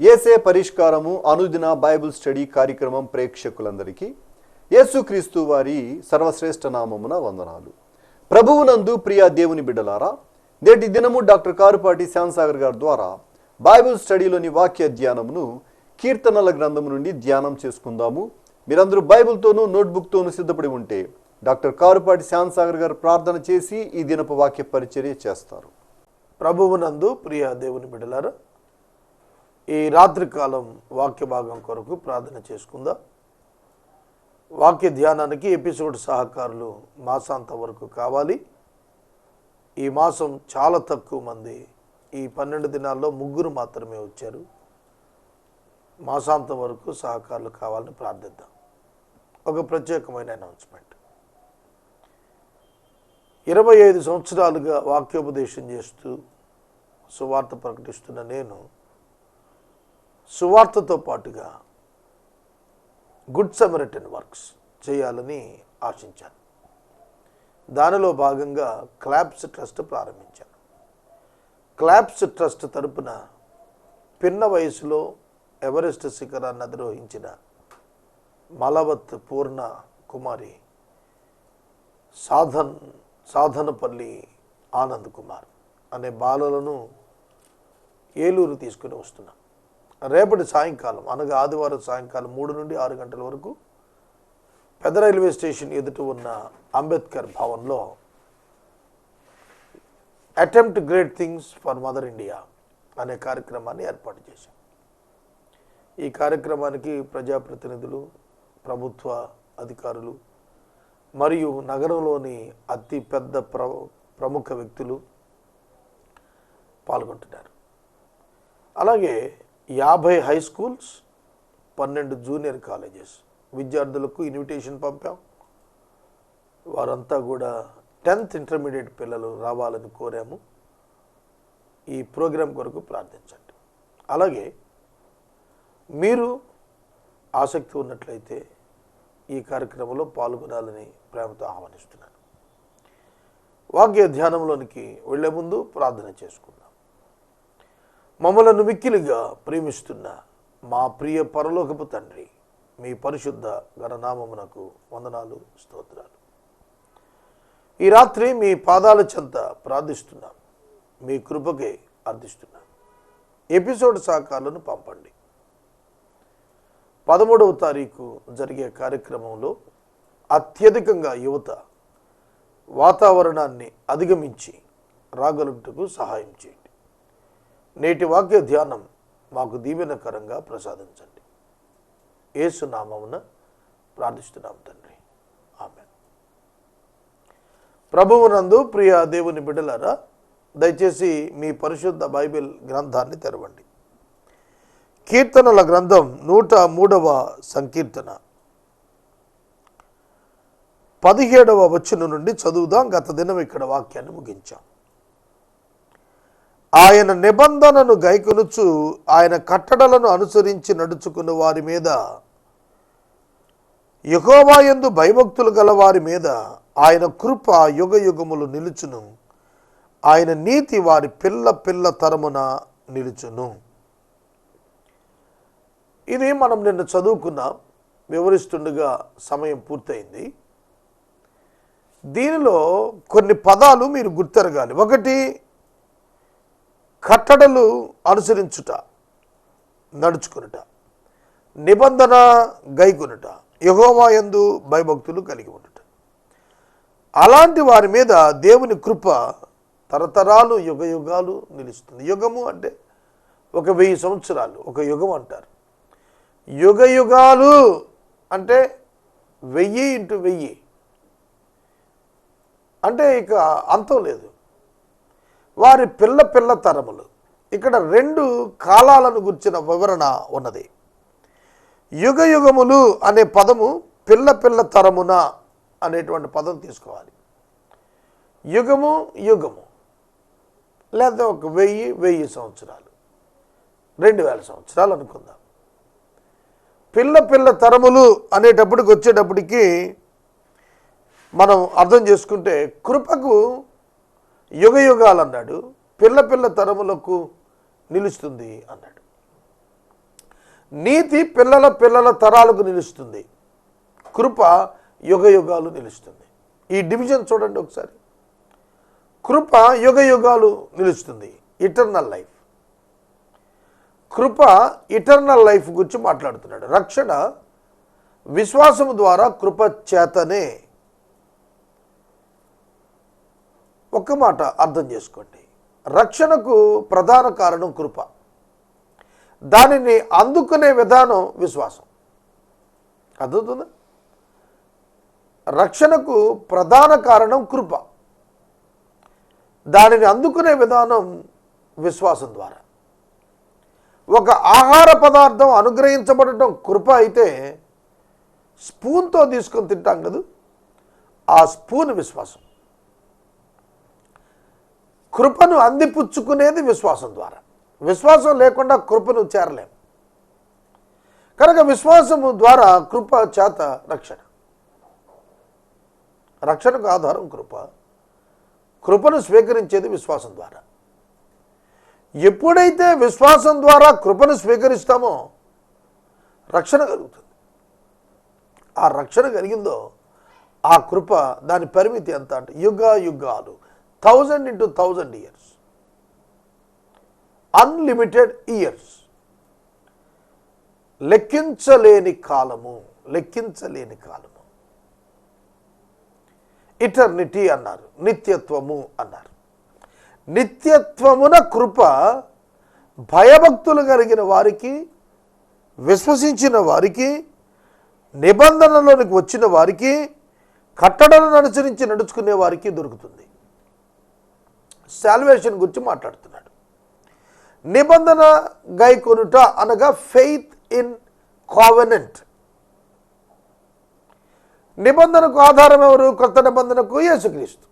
యేసే పరిష్కారము అనుదిన Bible study కార్యక్రమం ప్రేక్షకులందరికీ యేసుక్రీస్తు వారి సర్వశ్రేష్ఠ నామమున వందనాలు. ప్రభువునందు ప్రియ దేవుని బిడ్డలారా, నేటి దినము డాక్టర్ కారుపాటి శ్యాంసాగర్ గారి ద్వారా బైబిల్ స్టడీలోని వాక్య ధ్యానమును కీర్తనల గ్రంథము నుండి ధ్యానం చేసుకుందాము. మీరందరూ బైబిల్తోనూ నోట్బుక్తోనూ సిద్ధపడి ఉంటే డాక్టర్ కారుపాటి శ్యాంసాగర్ గారు ప్రార్థన చేసి ఈ దినపు వాక్య పరిచర్య చేస్తారు. ప్రభువునందు ప్రియ దేవుని బిడ్డలారా, ఈ రాత్రికాలం వాక్య భాగం కొరకు ప్రార్థన చేసుకుందాం. వాక్య ధ్యానానికి ఎపిసోడ్ సహకారులు మాసాంతం వరకు కావాలి. ఈ మాసం చాలా తక్కువ మంది, ఈ 12 దినాల్లో 3 మాత్రమే వచ్చారు. మాసాంతం వరకు సహకారులు కావాలని ప్రార్థిద్దాం. ఒక ప్రత్యేకమైన అనౌన్స్మెంట్. 25 సంవత్సరాలుగా వాక్యోపదేశం చేస్తూ సువార్త ప్రకటిస్తున్న నేను సువార్తతో పాటుగా గుడ్ సమరిటన్ వర్క్స్ చేయాలని ఆశించాను. దానిలో భాగంగా క్లాప్స్ ట్రస్ట్ ప్రారంభించాను. క్లాప్స్ ట్రస్ట్ తరపున పిన్న వయసులో ఎవరెస్ట్ శిఖరాన్ని అధిరోహించిన మలవత్ పూర్ణ కుమారి సాధనపల్లి ఆనంద్ కుమార్ అనే బాలలను ఏలూరు తీసుకుని వస్తున్నాం. రేపటి సాయంకాలం అనగా ఆదివారం సాయంకాలం 3 నుండి 6 గంటల వరకు పెద్ద రైల్వే స్టేషన్ ఎదుట ఉన్న అంబేద్కర్ భవన్లో attempt great things for mother India అనే కార్యక్రమాన్ని ఏర్పాటు చేశాం. ఈ కార్యక్రమానికి ప్రజాప్రతినిధులు, ప్రభుత్వ అధికారులు మరియు నగరంలోని అతి పెద్ద ప్రముఖ వ్యక్తులు పాల్గొంటున్నారు. అలాగే 50 హై స్కూల్స్, 12 జూనియర్ కాలేజెస్ విద్యార్థులకు ఇన్విటేషన్ పంపాం. వారంతా కూడా 10th ఇంటర్మీడియట్ పిల్లలు రావాలని కోరాము. ఈ ప్రోగ్రాం కొరకు ప్రార్థించండి. అలాగే మీరు ఆసక్తి ఉన్నట్లయితే ఈ కార్యక్రమంలో పాల్గొనాలని ప్రేమతో ఆహ్వానిస్తున్నాను. వాక్య ధ్యానంలోనికి వెళ్లే ముందు ప్రార్థన చేసుకుందాం. మమ్మలను మిక్కిలిగా ప్రేమిస్తున్న మా ప్రియ పరలోకపు తండ్రి, మీ పరిశుద్ధ ఘననామమునకు వందనాలు, స్తోత్రాలు. ఈ రాత్రి మీ పాదాల చెంత ప్రార్థిస్తున్నాం. మీ కృపకే అర్థిస్తున్నాం. ఎపిసోడ్ సహకారాలను పంపండి. 13వ తారీఖు జరిగే కార్యక్రమంలో అత్యధికంగా యువత వాతావరణాన్ని అధిగమించి రాగలుగుటకు సహాయం చేయండి. నేటి వాక్య ధ్యానం మాకు దీవెనకరంగా ప్రసాదించండి. యేసు నామమున ప్రార్థిస్తున్నాం తండ్రి, ఆమేన్. ప్రభువునందు ప్రియ దేవుని బిడ్డలారా, దయచేసి మీ పరిశుద్ధ బైబిల్ గ్రంథాన్ని తెరవండి. కీర్తనల గ్రంథం 103వ సంకీర్తన 17వ వచనం నుండి చదువుదాం. గత దినం ఇక్కడ వాక్యాన్ని ముగించాం. ఆయన నిబంధనను గైకొనుచు ఆయన కట్టడలను అనుసరించి నడుచుకున్న వారి మీద, యెహోవా యందు భయభక్తులు గల వారి మీద ఆయన కృప యుగయుగములు నిలుచును. ఆయన నీతి వారి పిల్ల పిల్ల తరమున నిలుచును. ఇది మనం నిన్న చదువుకున్నాం. వివరిస్తుండగా సమయం పూర్తయింది. దీనిలో కొన్ని పదాలు మీరు గుర్తెరగాలి. ఒకటి, కట్టడలు అనుసరించుట, నడుచుకునుట. నిబంధన గైకొనుట, యెహోవా యందు భయభక్తులు కలిగి ఉండుట. అలాంటి వారి మీద దేవుని కృప తరతరాలు యుగయుగాలు నిలుస్తుంది. యుగము అంటే 1000 సంవత్సరాలు, ఒక యుగం అంటారు. యుగయుగాలు అంటే 1000 × 1000 అంటే ఇక అంతం లేదు. వారి పిల్ల పిల్ల తరములు. ఇక్కడ 2 కాలాలను గురించిన వివరణ ఉన్నది. యుగయుగములు అనే పదము పిల్ల పిల్ల తరమున అనేటువంటి పదం తీసుకోవాలి. యుగము యుగము, లేదా ఒక 1000 సంవత్సరాలు, 2000 సంవత్సరాలు అనుకుందాం. పిల్ల పిల్ల తరములు అనేటప్పటికి వచ్చేటప్పటికి మనం అర్థం చేసుకుంటే, కృపకు యుగయుగాలు అన్నాడు, పిల్ల పిల్ల తరములకు నిలుస్తుంది అన్నాడు. నీతి పిల్లల పిల్లల తరాలకు నిలుస్తుంది, కృప యుగ యుగాలు నిలుస్తుంది. ఈ డివిజన్ చూడండి ఒకసారి. కృప యుగ యుగాలు నిలుస్తుంది, ఇటర్నల్ లైఫ్. కృప ఇటర్నల్ లైఫ్ గురించి మాట్లాడుతున్నాడు. రక్షణ విశ్వాసము ద్వారా కృప చేతనే. ఒక్క మాట అర్థం చేసుకోండి, రక్షణకు ప్రధాన కారణం కృప, దానిని అందుకునే విధానం విశ్వాసం. అర్థమవుతుందా? రక్షణకు ప్రధాన కారణం కృప, దానిని అందుకునే విధానం విశ్వాసం ద్వారా. ఒక ఆహార పదార్థం అనుగ్రహించబడటం కృప అయితే, స్పూన్తో తీసుకొని తింటాం కదా, ఆ స్పూన్ విశ్వాసం. కృపను అందిపుచ్చుకునేది విశ్వాసం ద్వారా. విశ్వాసం లేకుండా కృపను చేరలేం. కనుక విశ్వాసము ద్వారా కృప చేత రక్షణ. రక్షణకు ఆధారం కృప. కృపను స్వీకరించేది విశ్వాసం ద్వారా. ఎప్పుడైతే విశ్వాసం ద్వారా కృపను స్వీకరిస్తామో రక్షణ కలుగుతుంది. ఆ రక్షణ కలిగిందో ఆ కృప, దాని పరిమితి ఎంత అంటే యుగ యుగాలు, 1000 into 1000 years, అన్లిమిటెడ్ ఇయర్స్, లెక్కించలేని కాలము, లెక్కించలేని కాలము. ఇటర్నిటీ అన్నారు, నిత్యత్వము అన్నారు. నిత్యత్వమున కృప భయభక్తులు కలిగిన వారికి, విశ్వసించిన వారికి, నిబంధనలోనికి వచ్చిన వారికి, కట్టడలను అనుసరించి నడుచుకునే వారికి దొరుకుతుంది. సాల్వేషన్ గురించి మాట్లాడుతున్నాడు. నిబంధన గైకొనుట అనగా ఫెయిత్ ఇన్ కోవెనెంట్. నిబంధనకు ఆధారం ఎవరు? కొత్త నిబంధనకు యేసుక్రీస్తు.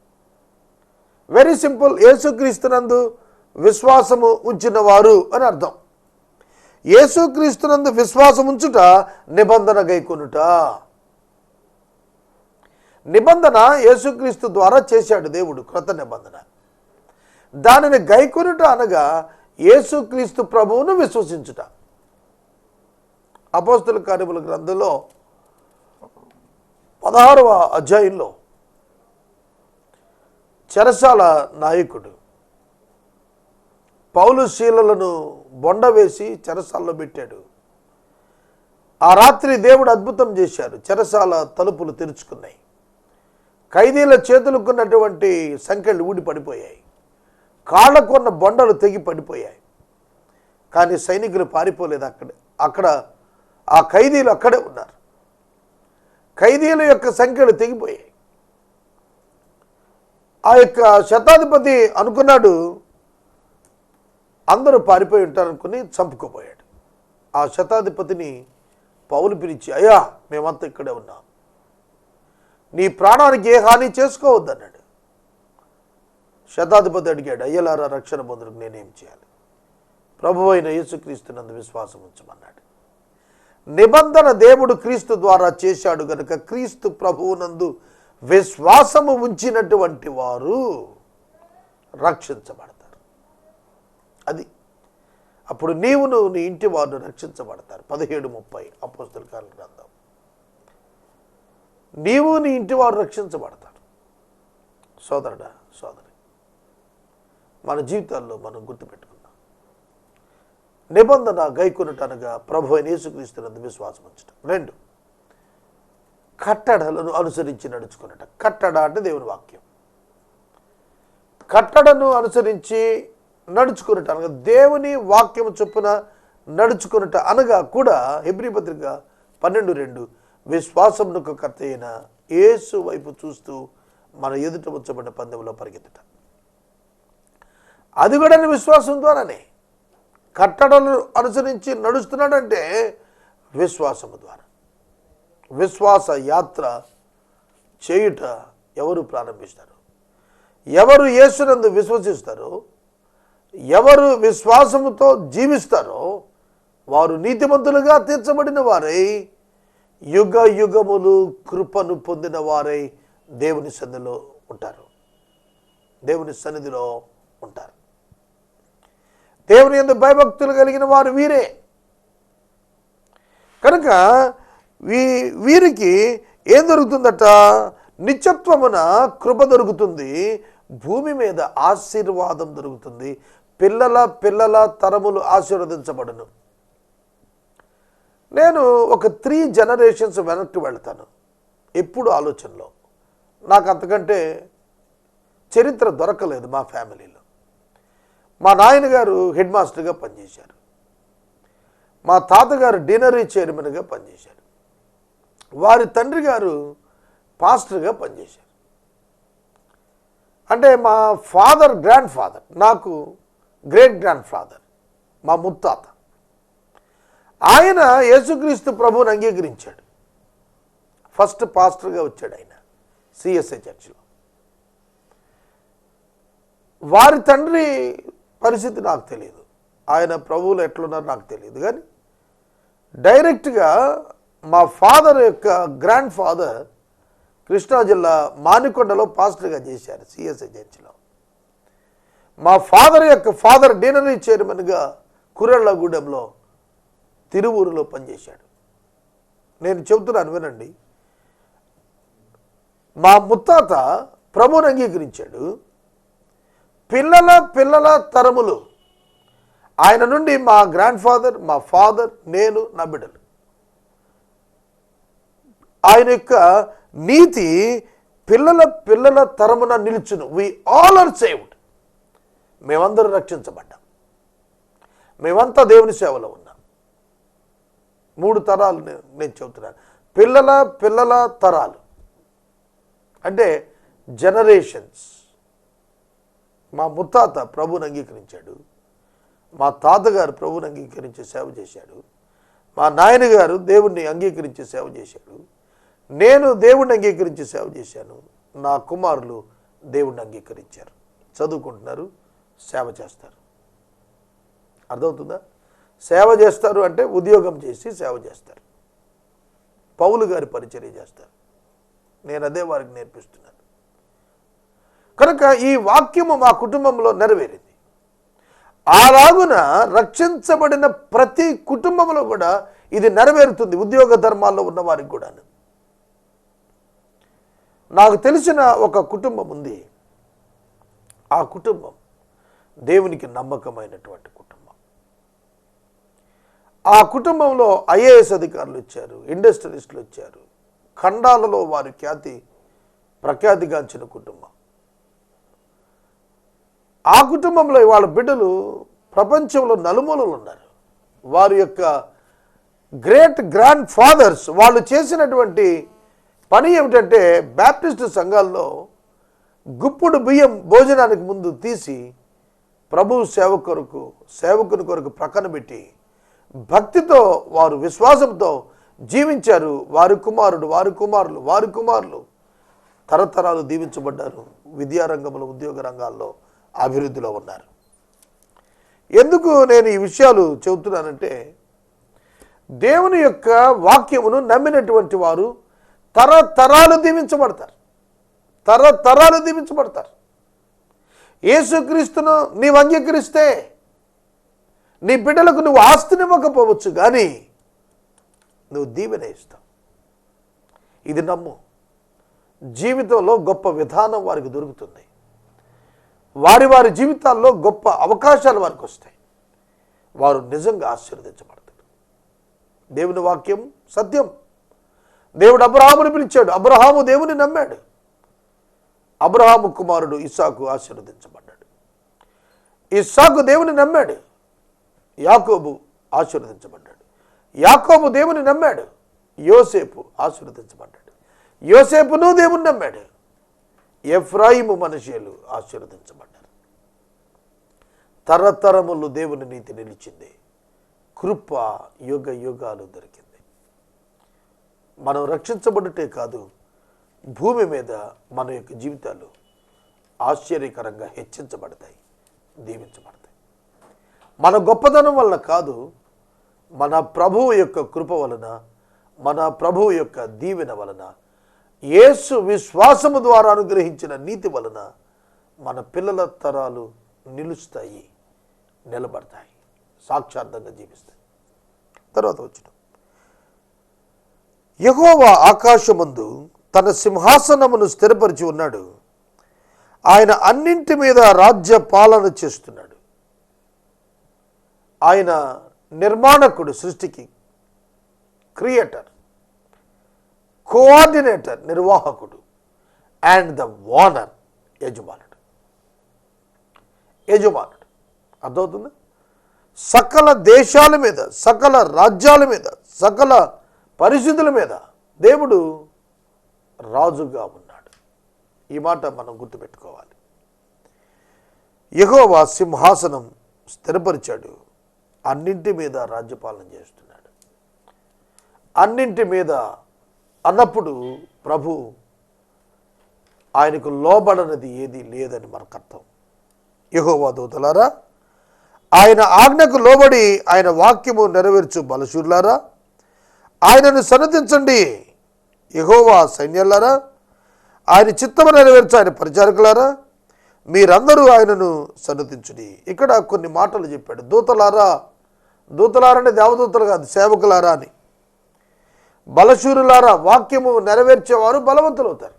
Very simple. యేసుక్రీస్తునందు విశ్వాసము ఉంచిన వారు అని అర్థం. యేసుక్రీస్తునందు విశ్వాసం ఉంచుట నిబంధన గైకొనుట. నిబంధన యేసుక్రీస్తు ద్వారా చేశాడు దేవుడు, క్రొత్త నిబంధన. దానిని గైకొనుట అనగా యేసుక్రీస్తు ప్రభువును విశ్వసించుట. అపోస్తల కార్యముల గ్రంథంలో 16వ అధ్యాయంలో చెరసాల నాయకుడు పౌలు శీలలను బొండ వేసి చెరసాలలో పెట్టాడు. ఆ రాత్రి దేవుడు అద్భుతం చేశారు. చెరసాల తలుపులు తెరుచుకున్నాయి. ఖైదీల చేతులుకున్నటువంటి సంఖ్యలు ఊడి పడిపోయాయి. కాళ్ళకున్న బొండలు తెగి పడిపోయాయి. కానీ సైనికులు పారిపోలేదు. అక్కడ ఆ ఖైదీలు అక్కడే ఉన్నారు. ఖైదీల యొక్క సంఖ్యలు తెగిపోయాయి. ఆ యొక్క శతాధిపతి అనుకున్నాడు అందరూ పారిపోయి ఉంటారనుకుని చంపుకోపోయాడు. ఆ శతాధిపతిని పౌలు పిలిచి, అయ్యా మేమంతా ఇక్కడే ఉన్నాం, నీ ప్రాణానికి ఏ హాని చేసుకోవద్దన్నాడు. శతాధిపతి అడిగాడు, అయ్యలారా రక్షణ పొందుటకు నేనేం చేయాలి? ప్రభువు అయిన యేసుక్రీస్తునందు విశ్వాసం ఉంచమన్నాడు. నిబంధన దేవుడు క్రీస్తు ద్వారా చేశాడు గనుక క్రీస్తు ప్రభువునందు విశ్వాసము ఉంచినటువంటి వారు రక్షించబడతారు. అది అప్పుడు నీవును నీ ఇంటి వారు రక్షించబడతారు. 17:30 అపోస్తల కార్యాల గ్రంథం. నీవు నీ ఇంటి వారు రక్షించబడతారు. సోదరుడా, సోదరి, మన జీవితాల్లో మనం గుర్తుపెట్టుకుందాం. నిబంధన గైకొనుట అనగా ప్రభు అయిన యేసుక్రీస్తునందు విశ్వాసం ఉంచటం. 2, కట్టడలను అనుసరించి నడుచుకున్నట. కట్టడ అంటే దేవుని వాక్యం. కట్టడను అనుసరించి నడుచుకున్నట అనగా దేవుని వాక్యము చొప్పున నడుచుకున్నట అనగా కూడా హెబ్రీ పత్రిక 12:2 విశ్వాసమునకు కర్త అయిన యేసు వైపు చూస్తూ మన ఎదుట ఉంచబడిన పందెంలో పరిగెత్తుట. అది కూడా విశ్వాసం ద్వారానే. కట్టడలు అనుసరించి నడుస్తున్నాడంటే విశ్వాసము ద్వారా. విశ్వాస యాత్ర చేయుట ఎవరు ప్రారంభిస్తారు? ఎవరు యేసునందు విశ్వసిస్తారో, ఎవరు విశ్వాసముతో జీవిస్తారో వారు నీతిమంతులుగా తీర్చబడిన వారై యుగ యుగములు కృపను పొందిన వారై దేవుని సన్నిధిలో ఉంటారు. దేవుని సన్నిధిలో ఉంటారు. దేవుని యందు భయభక్తులు కలిగిన వారు వీరే. కనుక వీరికి ఏం దొరుకుతుందట? నిత్యత్వమున కృప దొరుకుతుంది, భూమి మీద ఆశీర్వాదం దొరుకుతుంది, పిల్లల పిల్లల తరములు ఆశీర్వదించబడును. నేను ఒక 3 జనరేషన్స్ వెనక్కి వెళ్తాను ఎప్పుడు ఆలోచనలో. నాకు అంతకంటే చరిత్ర దొరకలేదు మా ఫ్యామిలీలో. మా నాయనగారు హెడ్ మాస్టర్గా పనిచేశారు, మా తాతగారు డినరీ చైర్మన్గా పనిచేశారు, వారి తండ్రి గారు పాస్టర్గా పనిచేశారు. అంటే మా గ్రాండ్ ఫాదర్, నాకు గ్రేట్ గ్రాండ్ ఫాదర్, మా ముత్తాత, ఆయన యేసుక్రీస్తు ప్రభువుని అంగీకరించాడు. ఫస్ట్ పాస్టర్గా వచ్చాడు ఆయన సిఎస్ఐ చర్చిలో. వారి తండ్రి పరిస్థితి నాకు తెలియదు, ఆయన ప్రభువులు ఎట్లున్నారో నాకు తెలియదు. కానీ డైరెక్ట్గా మా ఫాదర్ యొక్క గ్రాండ్ ఫాదర్ కృష్ణా జిల్లా మానికొండలో పాస్టర్గా చేశారు సిఎస్ఐ చర్చిలో. మా ఫాదర్ యొక్క ఫాదర్ డినరీ చైర్మన్గా కురెళ్ళగూడెంలో తిరువూరులో పనిచేశాడు. నేను చెబుతున్నాను వినండి. మా ముత్తాత ప్రభువుని అంగీకరించాడు, పిల్లల పిల్లల తరములు ఆయన నుండి మా గ్రాండ్ ఫాదర్, మా ఫాదర్, నేను, నా బిడ్డలు. ఆయన యొక్క నీతి పిల్లల పిల్లల తరమున నిలుచును. We all are saved. మేమందరూ రక్షించబడ్డాం, మేమంతా దేవుని సేవలో ఉన్నాం. 3 తరాలు నేను చెబుతున్నాను. పిల్లల పిల్లల తరాలు అంటే జనరేషన్స్. మా ముత్తాత ప్రభువుని అంగీకరించాడు, మా తాతగారు ప్రభువుని అంగీకరించి సేవ చేశాడు, మా నాయనగారు దేవుణ్ణి అంగీకరించి సేవ చేశాడు, నేను దేవుణ్ణి అంగీకరించి సేవ చేశాను, నా కుమారులు దేవుణ్ణి అంగీకరించారు, చదువుకుంటున్నారు, సేవ చేస్తారు. అర్థమవుతుందా? సేవ చేస్తారు అంటే ఉద్యోగం చేసి సేవ చేస్తారు, పౌలు గారి పరిచర్య చేస్తారు. నేను అదే వారికి నేర్పిస్తున్నాను. కనుక ఈ వాక్యము మా కుటుంబంలో నెరవేరింది. అలాగున రక్షించబడిన ప్రతి కుటుంబంలో కూడా ఇది నెరవేరుతుంది, ఉద్యోగ ధర్మాల్లో ఉన్న వారికి కూడా. నాకు తెలిసిన ఒక కుటుంబం ఉంది. ఆ కుటుంబం దేవునికి నమ్మకమైనటువంటి కుటుంబం. ఆ కుటుంబంలో ఐఏఎస్ అధికారులు వచ్చారు, ఇండస్ట్రియలిస్టులు వచ్చారు, ఖండాలలో వారి ప్రఖ్యాతిగాంచిన కుటుంబం. ఆ కుటుంబంలో వాళ్ళ బిడ్డలు ప్రపంచంలో నలుమూలలు ఉన్నారు. వారి యొక్క గ్రేట్ గ్రాండ్ ఫాదర్స్ వాళ్ళు చేసినటువంటి పని ఏమిటంటే, బ్యాప్టిస్ట్ సంఘాల్లో గుప్పుడు బియ్యం భోజనానికి ముందు తీసి ప్రభు సేవకుని కొరకు ప్రక్కన పెట్టి భక్తితో వారు విశ్వాసంతో జీవించారు. వారి కుమారులు తరతరాలు దీవించబడ్డారు. విద్యారంగంలో, ఉద్యోగ రంగాల్లో అభివృద్ధిలో ఉన్నారు. ఎందుకు నేను ఈ విషయాలు చెబుతున్నానంటే, దేవుని యొక్క వాక్యమును నమ్మినటువంటి వారు తరతరాలు దీవించబడతారు. యేసుక్రీస్తును నీవు అంగీకరిస్తే నీ బిడ్డలకు నువ్వు ఆస్తినివ్వకపోవచ్చు, కానీ నువ్వు దీవెన ఇస్తావు. ఇది నమ్ము. జీవితంలో గొప్ప విధానం వారికి దొరుకుతుంది. వారి జీవితాల్లో గొప్ప అవకాశాలు వారికి వస్తాయి. వారు నిజంగా ఆశీర్వదించబడతారు. దేవుని వాక్యం సత్యం. దేవుడు అబ్రహాముని పిలిచాడు, అబ్రహాము దేవుని నమ్మాడు. అబ్రహాము కుమారుడు ఇస్సాకు ఆశీర్వదించబడ్డాడు. ఇస్సాకు దేవుని నమ్మాడు, యాకోబు ఆశీర్వదించబడ్డాడు. యాకోబు దేవుని నమ్మాడు, యోసేపు ఆశీర్వదించబడ్డాడు. యోసేపును దేవుని నమ్మాడు, ఎఫ్రాయిము మనషేలు ఆశీర్వదించబడ్డారు. తరతరములు దేవుని నీతి నిలిచింది. కృప యుగ యుగాలు దొరికింది. మనం రక్షించబడుటే కాదు, భూమి మీద మన యొక్క జీవితాలు ఆశ్చర్యకరంగా హెచ్చించబడతాయి, దీవించబడతాయి. మన గొప్పతనం వలన కాదు, మన ప్రభువు యొక్క కృప వలన, మన ప్రభువు యొక్క దీవెన వలన, యేసు విశ్వాసము ద్వారా అనుగ్రహించిన నీతి వలన మన పిల్లల తరాలు నిలుస్తాయి, నిలబడతాయి, సాక్షార్థంగా జీవిస్తాయి. తర్వాత వచ్చిన యెహోవా ఆకాశమందు తన సింహాసనమును స్థిరపరిచి ఉన్నాడు. ఆయన అన్నింటి మీద రాజ్య పాలన చేస్తున్నాడు. ఆయన నిర్మాణకుడు, సృష్టికి క్రియేటర్, కోఆర్డినేటర్, నిర్వాహకుడు, అండ్ ద ఓనర్, యజమానుడు. అర్థమవుతుంది? సకల దేశాల మీద, సకల రాజ్యాల మీద, సకల పరిస్థితుల మీద దేవుడు రాజుగా ఉన్నాడు. ఈ మాట మనం గుర్తుపెట్టుకోవాలి. యెహోవా సింహాసనం స్థిరపరిచాడు, అన్నింటి మీద రాజ్యపాలన చేస్తున్నాడు. అన్నింటి మీద అన్నప్పుడు ప్రభు ఆయనకు లోబడనది ఏది లేదని మనకు అర్థం. యెహోవా దూతలారా, ఆయన ఆజ్ఞకు లోబడి ఆయన వాక్యము నెరవేర్చు బలశూరులారా, ఆయనను సన్నతించండి. యెహోవా సైన్యాలారా, ఆయన చిత్తము నెరవేర్చు ఆయన పరిచారకులారా, మీరందరూ ఆయనను సన్నతించుడి. ఇక్కడ కొన్ని మాటలు చెప్పాడు. దూతలారా, దూతలారనే దేవదూతలు కాదు, సేవకులారా అని. బలశూరులారా, వాక్యము నెరవేర్చేవారు బలవంతులు అవుతారు.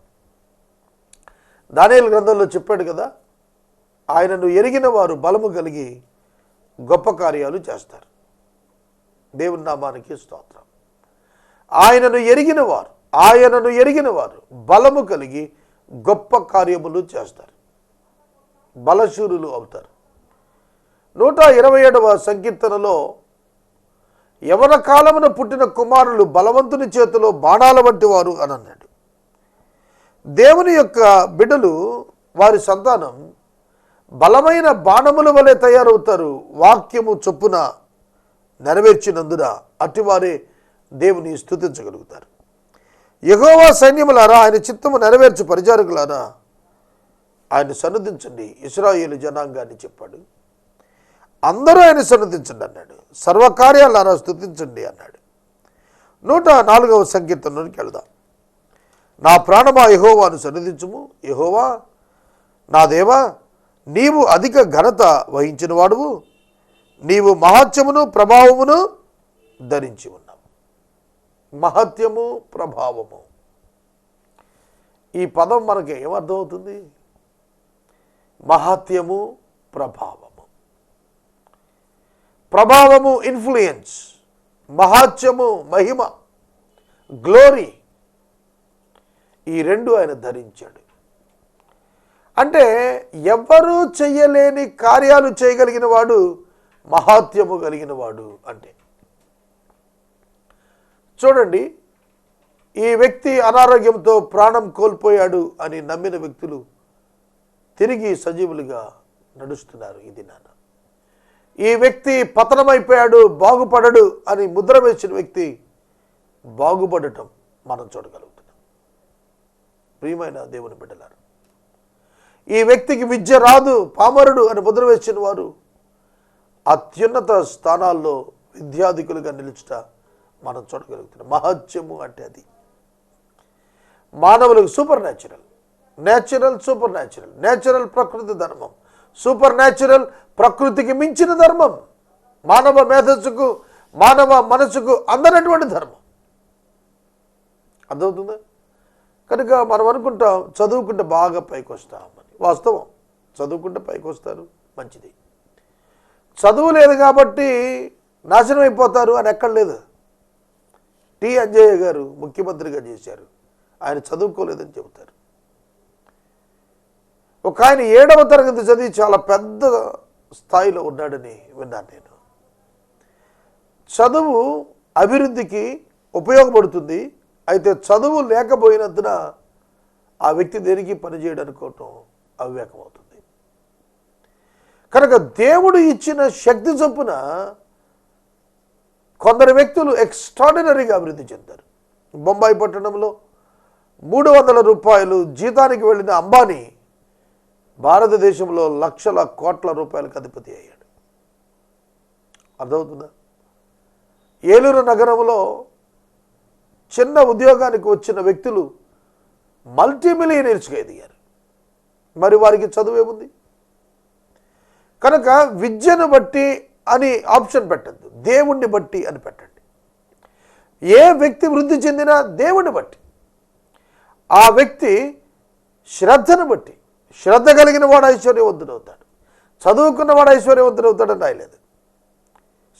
దానియేలు గ్రంథంలో చెప్పాడు కదా, ఆయనను ఎరిగిన వారు బలము కలిగి గొప్ప కార్యాలు చేస్తారు. దేవుని నామానికి స్తోత్రం. ఆయనను ఎరిగిన వారు బలము కలిగి గొప్ప కార్యములు చేస్తారు, బలశూరులు అవుతారు. 127వ సంకీర్తనలో యవన కాలమున పుట్టిన కుమారులు బలవంతుని చేతిలో బాణాల వంటి వారు అని అన్నాడు. దేవుని యొక్క బిడ్డలు, వారి సంతానం బలమైన బాణముల వలె తయారవుతారు. వాక్యము చొప్పున నెరవేర్చినందున అటివారే దేవుని స్తుతించగలుగుతారు. యెహోవా సైన్యములారా, ఆయన చిత్తము నెరవేర్చు పరిచారకులారా, ఆయన సన్నతించండి. ఇశ్రాయేలు జనాంగాన్ని చెప్పాడు. అందరూ ఆయన సన్నతించండి అన్నాడు. సర్వకార్యాలారా స్తుతించండి అన్నాడు. 104వ సంకీర్తనలోకి వెళదాం. నా ప్రాణమా యెహోవాను సన్నిధించుము. యెహోవా నా దేవా, నీవు అధిక ఘనత వహించిన వాడువు, నీవు మహత్యమును ప్రభావమును ధరించి ఉన్నావు. మహత్యము, ప్రభావము, ఈ పదం మనకి ఏమర్థమవుతుంది? మహత్యము, ప్రభావము. ప్రభావము ఇన్ఫ్లుయెన్స్, మహత్యము మహిమ, గ్లోరీ, ఈ రెండు ఆయన ధరించాడు. అంటే ఎవ్వరూ చెయ్యలేని కార్యాలు చేయగలిగిన వాడు మహాత్యము కలిగిన వాడు. అంటే చూడండి, ఈ వ్యక్తి అనారోగ్యంతో ప్రాణం కోల్పోయాడు అని నమ్మిన వ్యక్తులు తిరిగి సజీవులుగా నడుస్తున్నారు ఈ దినాన. ఈ వ్యక్తి పతనమైపోయాడు, బాగుపడడు అని ముద్ర వేసిన వ్యక్తి బాగుపడటం మనం చూడగలుగుతున్నాం. ప్రియమైన దేవుని బిడ్డలారా, ఈ వ్యక్తికి విద్య రాదు, పామరుడు అని ముద్ర వేసిన వారు అత్యున్నత స్థానాల్లో విద్యాధికులుగా నిలుచుట మనం చూడగలుగుతున్నాం. మహత్యము అంటే అది మానవులకు super natural, super natural, natural ప్రకృతి ధర్మం, సూపర్ న్యాచురల్ ప్రకృతికి మించిన ధర్మం, మానవ మేధస్సుకు, మానవ మనసుకు అందనటువంటి ధర్మం. అర్థమవుతుందా? కనుక మనం అనుకుంటాం చదువుకుంటే బాగా పైకి వస్తామని. వాస్తవం, చదువుకుంటే పైకి వస్తారు, మంచిది. చదువు లేదు కాబట్టి నాశనం అయిపోతారు అని ఎక్కడ లేదు. టి అంజయ్య గారు ముఖ్యమంత్రిగా చేశారు, ఆయన చదువుకోలేదని చెబుతారు. ఒక ఆయన 7వ తరగతి చదివి చాలా పెద్ద స్థాయిలో ఉన్నాడని విన్నాను నేను. చదువు అభివృద్ధికి ఉపయోగపడుతుంది, అయితే చదువు లేకపోయినందున ఆ వ్యక్తి దేనికి పనిచేయడం అనుకోవటం అవివేకమవుతుంది. కనుక దేవుడు ఇచ్చిన శక్తి చొప్పున కొందరు వ్యక్తులు ఎక్స్ట్రాడినరీగా అభివృద్ధి చెందారు. బొంబాయి పట్టణంలో 300 రూపాయలు జీతానికి వెళ్ళిన అంబానీ భారతదేశంలో లక్షల కోట్ల రూపాయలకు అధిపతి అయ్యాడు. అర్థమవుతుందా? ఏలూరు నగరంలో చిన్న ఉద్యోగానికి వచ్చిన వ్యక్తులు మల్టీమిలియనీర్స్గా ఎదిగారు. మరి వారికి చదువు ఏముంది? కనుక విద్యను బట్టి అని ఆప్షన్ పెట్టద్దు, దేవుణ్ణి బట్టి అని పెట్టండి. ఏ వ్యక్తి వృద్ధి చెందినా దేవుని బట్టి, ఆ వ్యక్తి శ్రద్ధను బట్టి. శ్రద్ధ కలిగిన వాడు ఐశ్వర్యవంతుడవుతాడు, చదువుకున్నవాడు ఐశ్వర్యవంతుడవుతాడని రాయలేదు.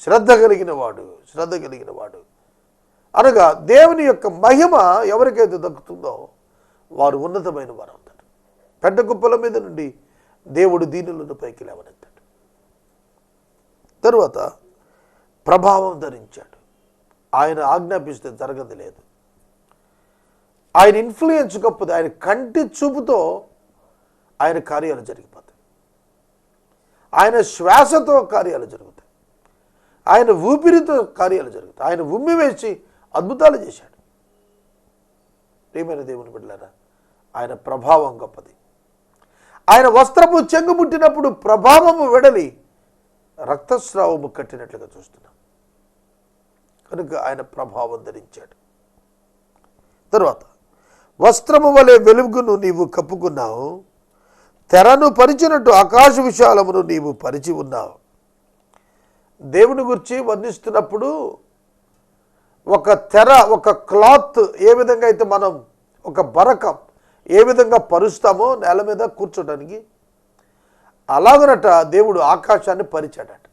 శ్రద్ధ కలిగిన వాడు అనగా దేవుని యొక్క మహిమ ఎవరికైతే దక్కుతుందో వారు ఉన్నతమైన వారు అవుతారు. పెద్ద కుప్పల మీద నుండి దేవుడు దీనులను పైకి లేవనెత్తాడు. తరువాత ప్రభావం ధరించాడు. ఆయన ఆజ్ఞాపిస్తే జరగదు లేదు. ఆయన ఇన్ఫ్లుయెన్స్ గొప్పది. ఆయన కంటి చూపుతో ఆయన కార్యాలు జరిగిపోతాయి. ఆయన శ్వాసతో కార్యాలు జరుగుతాయి. ఆయన ఊపిరితో కార్యాలు జరుగుతాయి. ఆయన ఉమ్మి వేసి అద్భుతాలు చేశాడు. ప్రియమైన దేవుని బిడ్డలారా, ఆయన ప్రభావం గొప్పది. ఆయన వస్త్రము చెంగు ముట్టినప్పుడు ప్రభావము వెడలి రక్తస్రావము కట్టినట్లుగా చూస్తున్నాం. కనుక ఆయన ప్రభావం ధరించాడు. తరువాత వస్త్రము వలె వెలుగును నీవు కప్పుకున్నావు, తెరను పరిచినట్టు ఆకాశ విశాలమును నీవు పరిచి ఉన్నావు. దేవుని గురించి వర్ణిస్తున్నప్పుడు ఒక తెర, ఒక క్లాత్ ఏ విధంగా అయితే మనం ఒక బరకం ఏ విధంగా పరుస్తామో నేల మీద కూర్చోడానికి, అలాగనట దేవుడు ఆకాశాన్ని పరిచాడట.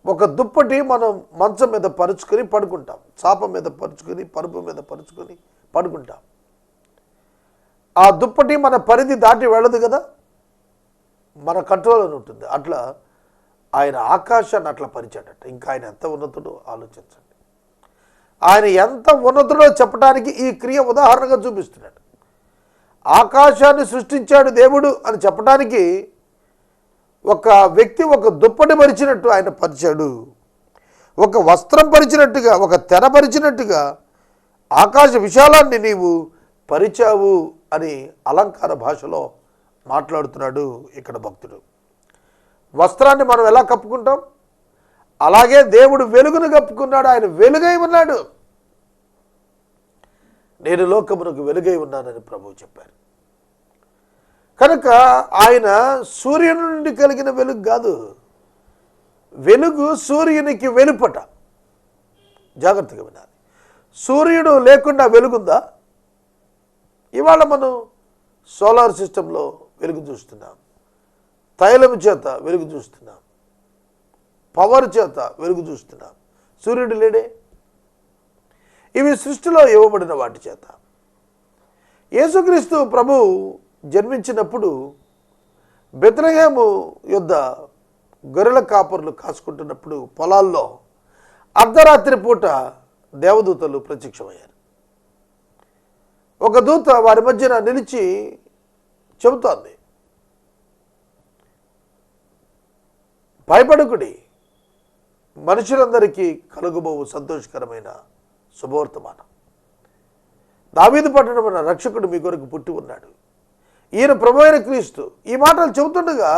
ఒక దుప్పటి మనం మంచం మీద పరుచుకొని పడుకుంటాం, చాప మీద పరుచుకొని, పరుపు మీద పరుచుకొని పడుకుంటాం. ఆ దుప్పటి మన పరిధి దాటి వెళ్ళదు కదా, మన కంట్రోల్లో ఉంటుంది. అట్లా ఆయన ఆకాశాన్ని అట్లా పరిచాడట. ఇంకా ఆయన ఎంత ఉన్నతుడో ఆలోచించండి. ఆయన ఎంత ఉన్నతుడో చెప్పడానికి ఈ క్రియ ఉదాహరణగా చూపిస్తున్నాడు. ఆకాశాన్ని సృష్టించాడు దేవుడు అని చెప్పడానికి ఒక వ్యక్తి ఒక దుప్పటి పరిచినట్టు ఆయన పరిచాడు. ఒక వస్త్రం పరిచినట్టుగా, ఒక తెర పరిచినట్టుగా ఆకాశ విశాలాన్ని నీవు పరిచావు అని అలంకార భాషలో మాట్లాడుతున్నాడు ఇక్కడ భక్తుడు. వస్త్రాన్ని మనం ఎలా కప్పుకుంటాం, అలాగే దేవుడు వెలుగును కప్పుకున్నాడు. ఆయన వెలుగై ఉన్నాడు. నేను లోకమునకు వెలుగై ఉన్నానని ప్రభువు చెప్పారు. కనుక ఆయన సూర్యుని నుండి కలిగిన వెలుగు కాదు. వెలుగు సూర్యునికి వెలుపట. జాగ్రత్తగా వినాలి. సూర్యుడు లేకుండా వెలుగుందా? ఇవాళ మనం సోలార్ సిస్టంలో వెలుగు చూస్తున్నాం, తైలం చేత వెలుగు చూస్తున్నాం, పవర్ చేత వెలుగు చూస్తున్నాం. సూర్యుడు లేడే. ఇవి సృష్టిలో ఇవ్వబడిన వాటి చేత. యేసుక్రీస్తు ప్రభు జన్మించినప్పుడు బెత్లెహేము యొద్ద గొర్రెల కాపరులు కాసుకుంటున్నప్పుడు పొలాల్లో అర్ధరాత్రి పూట దేవదూతలు ప్రత్యక్షమయ్యారు. ఒక దూత వారి మధ్యన నిలిచి చెబుతోంది, భయపడకుడి, మనుషులందరికీ కలుగుబోవు సంతోషకరమైన శుభవర్తమానం. దావీదు పట్టణమున రక్షకుడు మీ కొరకు పుట్టి ఉన్నాడు, ఈయన ప్రభువైన క్రీస్తు. ఈ మాటలు చెబుతుండగా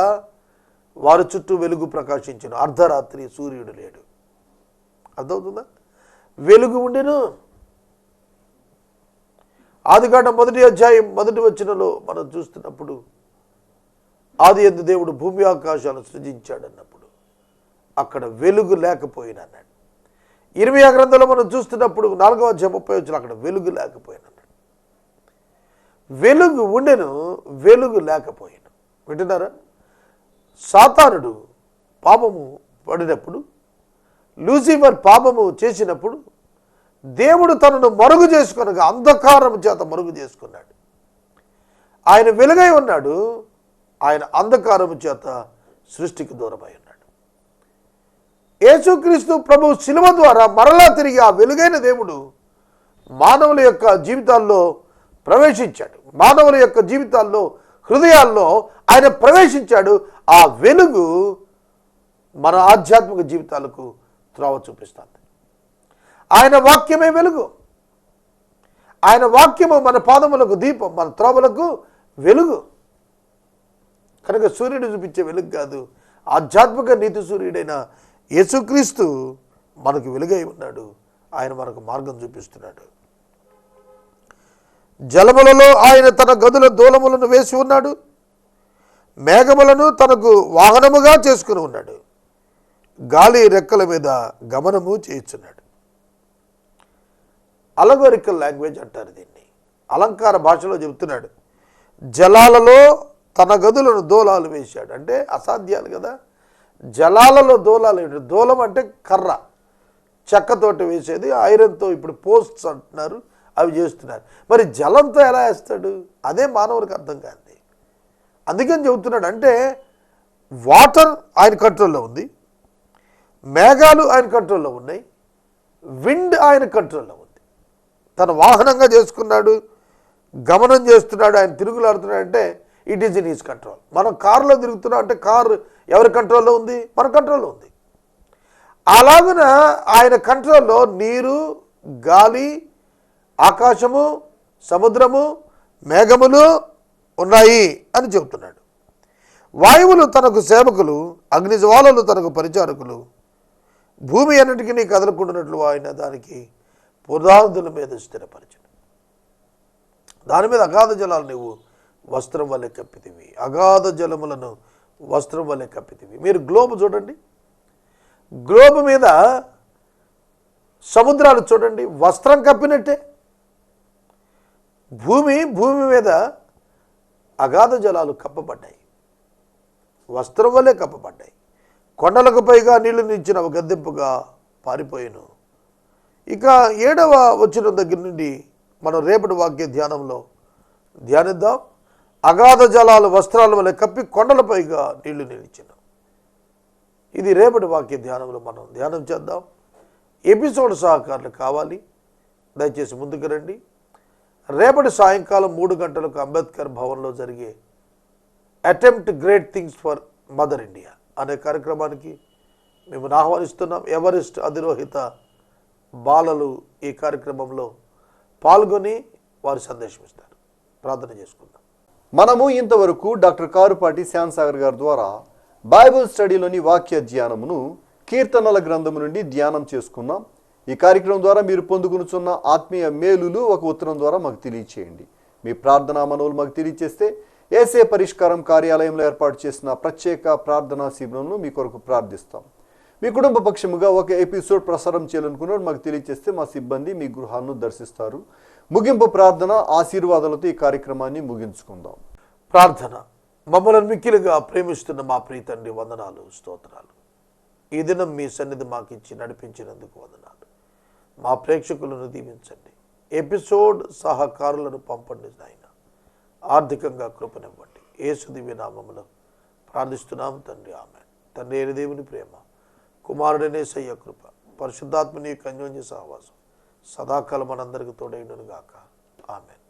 వారి చుట్టూ వెలుగు ప్రకాశించును. అర్ధరాత్రి సూర్యుడు లేడు. అర్థమవుతుందా? వెలుగు ఉండెను. ఆదికాండం 1వ అధ్యాయం 1వ వచనంలో మనం చూస్తున్నప్పుడు ఆది యందు దేవుడు భూమి ఆకాశాలను సృజించాడన్నప్పుడు అక్కడ వెలుగు లేకపోయినా అన్నాడు. ఇర్మీయా గ్రంథంలో మనం చూస్తున్నప్పుడు 4వ అధ్యాయం 30వ వచనం అక్కడ వెలుగు లేకపోయినా అన్నాడు. వెలుగు ఉండెను, వెలుగు లేకపోయాను. వింటున్నారా? సాతానుడు పాపము పడినప్పుడు, లూసిఫర్ పాపము చేసినప్పుడు దేవుడు తనను మరుగు చేసుకొనగా అంధకారం చేత మరుగు చేసుకున్నాడు. ఆయన వెలుగై ఉన్నాడు, ఆయన అంధకారము చేత సృష్టికి దూరమై ఉన్నాడు. యేసుక్రీస్తు ప్రభు శిలువ ద్వారా మరలా తిరిగి ఆ వెలుగైన దేవుడు మానవుల యొక్క జీవితాల్లో ప్రవేశించాడు. మానవుల యొక్క జీవితాల్లో, హృదయాల్లో ఆయన ప్రవేశించాడు. ఆ వెలుగు మన ఆధ్యాత్మిక జీవితాలకు త్రోవ చూపిస్తుంది. ఆయన వాక్యమే వెలుగు. ఆయన వాక్యము మన పాదములకు దీపం, మన త్రోవలకు వెలుగు. కనుక సూర్యుడు చూపించే వెలుగు కాదు, ఆధ్యాత్మిక నీతి సూర్యుడైన యేసుక్రీస్తు మనకు వెలుగై ఉన్నాడు. ఆయన మనకు మార్గం చూపిస్తున్నాడు. జలములలో ఆయన తన గదుల దూలములను వేసి ఉన్నాడు, మేఘములను తనకు వాహనముగా చేసుకుని ఉన్నాడు, గాలి రెక్కల మీద గమనము చేయుచున్నాడు. అలగోరికల్ లాంగ్వేజ్ అంటారు దీన్ని. అలంకార భాషలో చెబుతున్నాడు, జలాలలో తన గదులను దోలాలు వేశాడు. అంటే అసాధ్యాలు కదా, జలాలలో దోలాలు. దోలం అంటే కర్ర, చెక్కతోటి వేసేది, ఐరన్తో ఇప్పుడు పోస్ట్స్ అంటున్నారు, అవి చేస్తున్నారు. మరి జలంతో ఎలా వేస్తాడు? అదే మానవుడికి అర్థం కాదు. అందుకని చెబుతున్నాడు, అంటే వాటర్ ఆయన కంట్రోల్లో ఉంది, మేఘాలు ఆయన కంట్రోల్లో ఉన్నాయి, విండ్ ఆయన కంట్రోల్లో ఉంది. తన వాహనంగా చేసుకున్నాడు, గమనం చేస్తున్నాడు, ఆయన తిరుగులాడుతున్నాడు, అంటే it is in his control. మనం కారులో తిరుగుతున్నాం అంటే కారు ఎవరి కంట్రోల్లో ఉంది? మన కంట్రోల్లో ఉంది. అలాగున ఆయన కంట్రోల్లో నీరు, గాలి, ఆకాశము, సముద్రము, మేఘములు ఉన్నాయి అని చెబుతున్నాడు. వాయువులు తనకు సేవకులు, అగ్నిజ్వాలలు తనకు పరిచారకులు, భూమి అన్నిటికీ కదలకుండానట్లు ఆయన దానికి పునాదుల మీద స్థిరపరచను. దాని మీద అగాధ జలాలు నువ్వు వస్త్రం వల్లే కప్పితివి, అగాధ జలములను వస్త్రం వల్లే కప్పితివి. మీరు గ్లోబ్ చూడండి, గ్లోబ్ మీద సముద్రాలు చూడండి, వస్త్రం కప్పినట్టే. భూమి మీద అగాధ జలాలు కప్పబడ్డాయి, వస్త్రం వల్లే కప్పబడ్డాయి. కొండలకు పైగా నీళ్లు నిలిచిన గద్దెంపుగా పారిపోయాను. ఇక 7వ వచనం దగ్గర నుండి మనం రేపటి వాక్య ధ్యానంలో ధ్యానిద్దాం. అగాధ జలాలు వస్త్రాల వల్ల కప్పి కొండలపైగా నీళ్లు నిలిచిన. ఇది రేపటి వాక్య ధ్యానంలో మనం ధ్యానం చేద్దాం. ఎపిసోడ్ సహకారులు కావాలి, దయచేసి ముందుకు రండి. రేపటి సాయంకాలం 3 గంటలకు అంబేద్కర్ భవన్లో జరిగే attempt great things for mother India అనే కార్యక్రమానికి మేము ఆహ్వానిస్తున్నాం. ఎవరెస్ట్ అధిరోహిత బాలలు ఈ కార్యక్రమంలో పాల్గొని వారు సందేశం ఇస్తారు. ప్రార్థన చేసుకుందాం. మనము ఇంతవరకు డాక్టర్ కారుపాటి శ్యామ్సాగర్ గారి ద్వారా బైబిల్ స్టడీలోని వాక్య ధ్యానమును కీర్తనల గ్రంథము నుండి ధ్యానం చేసుకున్నాం. ఈ కార్యక్రమం ద్వారా మీరు పొందుకునుచున్న ఆత్మీయ మేలులు ఒక ఉత్తరం ద్వారా మాకు తెలియచేయండి. మీ ప్రార్థనా మనవులు మాకు తెలియచేస్తే ఏసే పరిష్కారం కార్యాలయంలో ఏర్పాటు చేసిన ప్రత్యేక ప్రార్థనా శిబిరంను మీ కొరకు ప్రార్థిస్తాం. మీ కుటుంబ పక్షముగా ఒక ఎపిసోడ్ ప్రసారం చేయాలనుకున్నాడు మాకు తెలియచేస్తే మా సిబ్బంది మీ గృహాలను దర్శిస్తారు. ముగింపు ప్రార్థన ఆశీర్వాదాలతో ఈ కార్యక్రమాన్ని ముగించుకుందాం. ప్రార్థన. మమ్మల్ని మిక్కిలిగా ప్రేమిస్తున్న మా ప్రియ తండ్రి, వందనాలు, స్తోత్రాలు. ఈ దినం మీ సన్నిధి మాకు ఇచ్చి నడిపించినందుకు వందనాలు. మా ప్రేక్షకులను దీవించండి. ఎపిసోడ్ సహకారులను పంపండి నాయన. ఆర్థికంగా కృపనివ్వండి. యేసు దివ్య నామములో ప్రార్థిస్తున్నాము తండ్రి, ఆమేన్. తండ్రి అయిన దేవుని ప్రేమ, కుమారుడనే యేసయ్య కృప, పరిశుద్ధాత్మని అన్యోన్య సహవాసం సదాకాలం మనందరికి తోడైండును గాక. ఆమేన్.